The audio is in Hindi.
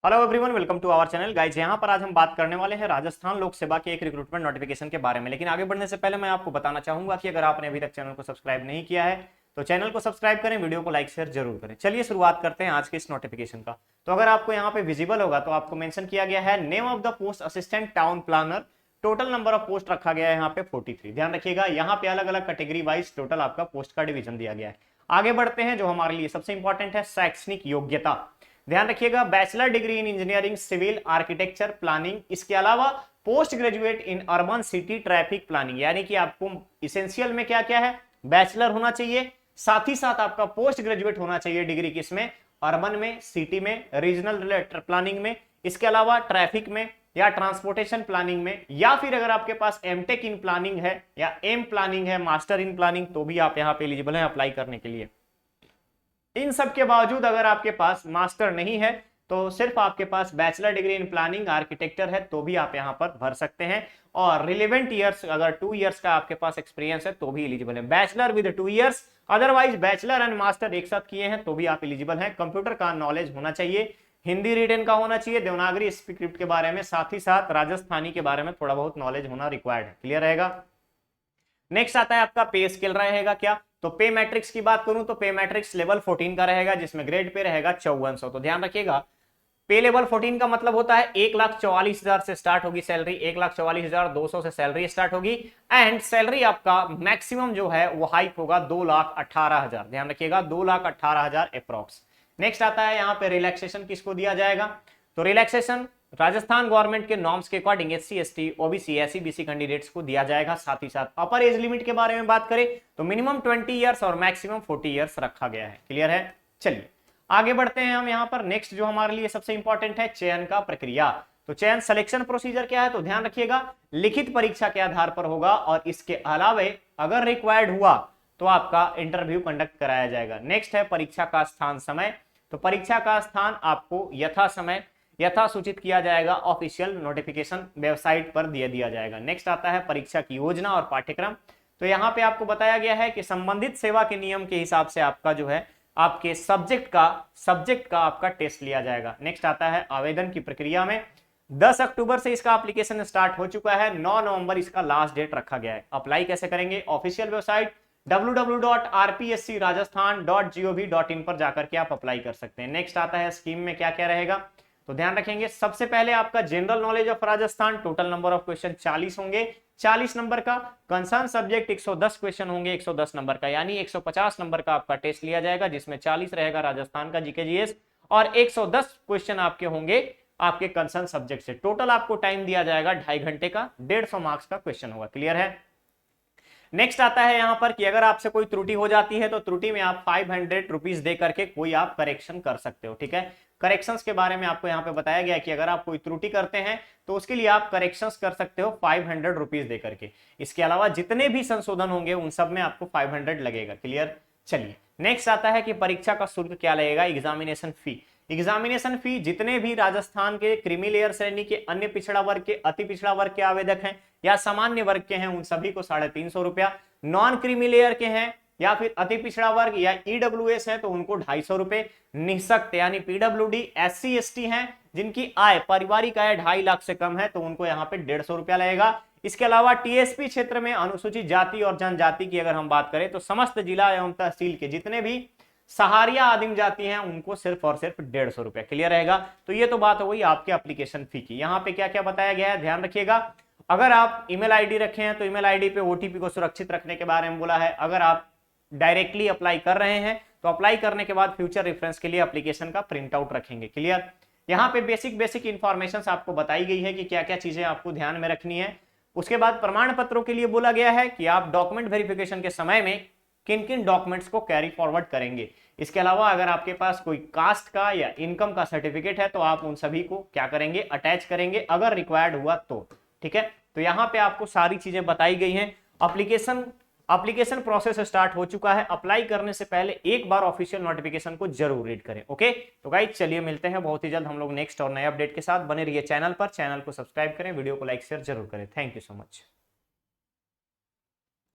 Hello everyone, welcome to our channel guys. यहाँ पर आज हम बात करने वाले हैं राजस्थान लोक सेवा के एक रिक्रूटमेंट नोटिफिकेशन के बारे में। लेकिन आगे बढ़ने से पहले मैं आपको बताना चाहूंगा कि अगर आपने अभी तक चैनल को सब्सक्राइब नहीं किया है तो चैनल को सब्सक्राइब करें, वीडियो को लाइक शेयर जरूर करें। चलिए शुरुआत करते हैं आज के इस नोटिफिकेशन का। तो अगर आपको यहाँ पे विजिबल होगा तो आपको मेंशन किया गया है name of the post assistant town planner. Total number of post रखा गया है यहाँ पे 43। ध्यान रखिएगा, यहाँ पे अलग अलग कैटेगरी वाइज टोटल आपका पोस्ट का डिवीजन दिया गया है। आगे बढ़ते हैं, जो हमारे लिए सबसे इंपॉर्टेंट है शैक्षणिक योग्यता। ध्यान रखिएगा, bachelor degree in engineering, civil, architecture, planning. इसके अलावा post graduate in urban city traffic planning, यानी कि आपको इसेंशियल में क्या क्या है, बैचलर होना चाहिए, साथ ही साथ आपका पोस्ट ग्रेजुएट होना चाहिए डिग्री किसमें, अर्बन में, सिटी में, रीजनल प्लानिंग में, इसके अलावा ट्रैफिक में या ट्रांसपोर्टेशन प्लानिंग में, या फिर अगर आपके पास एमटेक इन प्लानिंग है या एम प्लानिंग है, मास्टर इन प्लानिंग, तो भी आप यहाँ पे एलिजिबल हैं अप्लाई करने के लिए। इन सब के बावजूद अगर आपके पास मास्टर नहीं है तो सिर्फ आपके पास bachelor degree in planning architecture है तो भी आप यहां पर भर सकते हैं। और रिलेवेंट ईयर्स अगर 2 इयर्स का आपके पास एक्सपीरियंस है तो भी एलिजिबल है। Bachelor with 2 years, otherwise bachelor and master एक साथ किए हैं तो भी आप एलिजिबल हैं। कंप्यूटर का नॉलेज होना चाहिए, हिंदी रिटन का होना चाहिए, देवनागरी स्क्रिप्ट के बारे में, साथ ही साथ राजस्थानी के बारे में थोड़ा बहुत नॉलेज होना रिक्वायर्ड है। क्लियर रहेगा। नेक्स्ट आता है आपका पे स्केल रहेगा क्या, तो पे मैट्रिक्स की बात करूं तो पे मैट्रिक्स लेवल 14 का रहेगा, जिसमें ग्रेड पे रहेगा 5400। तो ध्यान रखिएगा, पे लेवल 14 का मतलब होता है 1,44,000 से स्टार्ट होगी सैलरी, 1,44,200 से सैलरी स्टार्ट होगी। एंड सैलरी आपका मैक्सिमम जो है वो हाइक होगा 2,18,000। ध्यान रखिएगा, 2,18,000 अप्रॉक्स। नेक्स्ट आता है यहाँ पे रिलैक्सेशन किसको दिया जाएगा, तो रिलैक्सेशन राजस्थान गवर्नमेंट के नॉर्म्स के according SC ST OBC SC BC candidates को दिया जाएगा। साथ ही साथ अपर एज लिमिट के बारे में बात करें तो मिनिमम 20 इयर्स और मैक्सिमम 40 इयर्स रखा गया है। क्लियर है। चलिए आगे बढ़ते हैं हम यहाँ पर। नेक्स्ट जो हमारे लिए सबसे इंपॉर्टेंट है चयन का प्रक्रिया। तो चयन सिलेक्शन प्रोसीजर क्या है, तो ध्यान रखिएगा लिखित परीक्षा के आधार पर होगा और इसके अलावा अगर रिक्वायर्ड हुआ तो आपका इंटरव्यू कंडक्ट कराया जाएगा। नेक्स्ट है परीक्षा का स्थान समय। तो परीक्षा का स्थान आपको यथा समय यथा सूचित किया जाएगा, ऑफिशियल नोटिफिकेशन वेबसाइट पर दिया जाएगा। नेक्स्ट आता है परीक्षा की योजना और पाठ्यक्रम। तो यहाँ पे आपको बताया गया है कि संबंधित सेवा के नियम के हिसाब से आपका जो है आपके सब्जेक्ट का आपका टेस्ट लिया जाएगा। नेक्स्ट आता है आवेदन की प्रक्रिया में 10 अक्टूबर से इसका एप्लीकेशन स्टार्ट हो चुका है, 9 नवंबर इसका लास्ट डेट रखा गया है। अप्लाई कैसे करेंगे, ऑफिशियल वेबसाइट www.rpscrajasthan.gov.in पर जाकर के आप अप्लाई कर सकते हैं। नेक्स्ट आता है स्कीम में क्या क्या रहेगा, तो ध्यान रखेंगे सबसे पहले आपका general knowledge of Rajasthan, total number of question 40 होंगे, 40 नंबर का। कंसर्न सब्जेक्ट 110 क्वेश्चन होंगे 110 नंबर का, यानी 150 नंबर का आपका टेस्ट लिया जाएगा, जिसमें 40 रहेगा राजस्थान का जीके जीएस और 110 क्वेश्चन आपके होंगे आपके कंसर्न सब्जेक्ट से। टोटल आपको टाइम दिया जाएगा 2.5 घंटे का, 150 मार्क्स का क्वेश्चन होगा। क्लियर है। नेक्स्ट आता है यहां पर कि अगर आपसे कोई त्रुटि हो जाती है तो त्रुटि में आप 500 रुपीज दे करके कोई आप करेक्शन कर सकते हो। ठीक है, करेक्शंस के बारे में आपको यहाँ पे बताया गया है कि अगर आप कोई त्रुटि करते हैं तो उसके लिए आप करेक्शंस कर सकते हो 500 रुपीज दे करके। इसके अलावा जितने भी संशोधन होंगे उन सब में आपको 500 लगेगा। क्लियर। चलिए नेक्स्ट आता है कि परीक्षा का शुल्क क्या लगेगा, एग्जामिनेशन फी। एग्जामिनेशन फी जितने भी राजस्थान के क्रीमी लेयर श्रेणी के, अन्य पिछड़ा वर्ग के, अति पिछड़ा वर्ग के आवेदक हैं या सामान्य वर्ग के हैं उन सभी को 350 रुपया, नॉन क्रीमी लेयर के हैं या फिर अति पिछड़ा वर्ग या ईडब्ल्यूएस है तो उनको 250 रुपए, निःशक्त यानी पीडब्ल्यूडी, एससी एसटी हैं जिनकी आय पारिवारिक आय 2.5 लाख से कम है तो उनको यहाँ पे 150 रुपया लगेगा। इसके अलावा टीएसपी क्षेत्र में अनुसूचित जाति और जनजाति की अगर हम बात करें तो समस्त जिला एवं तहसील के जितने भी सहारिया आदिम जाति हैं उनको सिर्फ और सिर्फ 150 रुपया। क्लियर रहेगा। तो ये तो बात हो गई आपके एप्लीकेशन फी की। यहाँ पे क्या क्या बताया गया है ध्यान रखिएगा। अगर आप ईमेल आईडी रखे हैं तो ईमेल आईडी पे ओटीपी को सुरक्षित रखने के बारे में बोला है। अगर आप डायरेक्टली अप्लाई कर रहे हैं तो अप्लाई करने के बाद फ्यूचर रेफरेंस के लिए एप्लीकेशन का प्रिंट आउट रखेंगे। क्लियर। यहाँ पे बेसिक इंफॉर्मेशन आपको बताई गई है कि क्या क्या चीजें आपको ध्यान में रखनी है। उसके बाद प्रमाण पत्रों के लिए बोला गया है कि आप डॉक्यूमेंट वेरिफिकेशन के समय में किन किन डॉक्यूमेंट्स को कैरी फॉरवर्ड करेंगे। इसके अलावा अगर आपके पास कोई कास्ट का या इनकम का सर्टिफिकेट है तो आप उन सभी को क्या करेंगे, अटैच करेंगे अगर रिक्वायर्ड हुआ तो। ठीक है, तो यहाँ पे आपको सारी चीजें बताई गई हैं। एप्लीकेशन प्रोसेस स्टार्ट हो चुका है। अप्लाई करने से पहले एक बार ऑफिशियल नोटिफिकेशन को जरूर रीड करें। ओके, तो गाइस चलिए मिलते हैं बहुत ही जल्द हम लोग नेक्स्ट और नए अपडेट के साथ। बने रहिए चैनल पर, चैनल को सब्सक्राइब करें, वीडियो को लाइक शेयर जरूर करें। Thank you so much.